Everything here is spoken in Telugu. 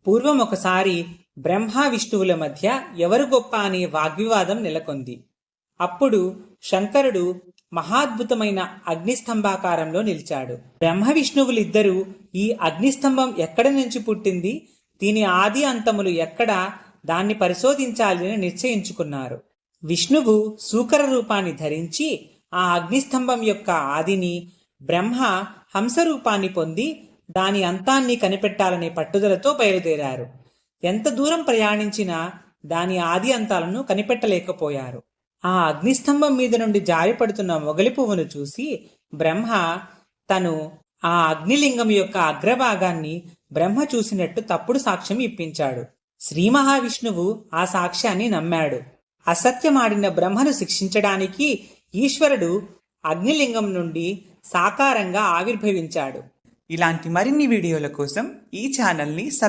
పూర్వం ఒకసారి బ్రహ్మ విష్ణువుల మధ్య ఎవరు గొప్ప అనే వాగ్వివాదం నెలకొంది. అప్పుడు శంకరుడు మహాద్భుతమైన అగ్నిస్తంభాకారంలో నిలిచాడు. బ్రహ్మ విష్ణువులిద్దరూ ఈ అగ్నిస్తంభం ఎక్కడి నుంచి పుట్టింది, దీని ఆది అంతములు ఎక్కడ, దాన్ని పరిశోధించాలి అని నిశ్చయించుకున్నారు. విష్ణువు సూకర రూపాన్ని ధరించి ఆ అగ్నిస్తంభం యొక్క ఆదిని, బ్రహ్మ హంస రూపాన్ని పొంది దాని అంతాన్ని కనిపెట్టాలనే పట్టుదలతో బయలుదేరారు. ఎంత దూరం ప్రయాణించినా దాని ఆది అంతాలను కనిపెట్టలేకపోయారు. ఆ అగ్నిస్తంభం మీద నుండి జారిపడుతున్న మొగలి పువ్వును చూసి బ్రహ్మ తను ఆ అగ్నిలింగం యొక్క అగ్రభాగాన్ని బ్రహ్మ చూసినట్టు తప్పుడు సాక్ష్యం ఇప్పించాడు. శ్రీ మహావిష్ణువు ఆ సాక్ష్యాన్ని నమ్మాడు. అసత్యమాడిన బ్రహ్మను శిక్షించడానికి ఈశ్వరుడు అగ్నిలింగం నుండి సాకారంగా ఆవిర్భవించాడు. ఇలాంటి మరిన్ని వీడియోల కోసం ఈ ఛానల్ని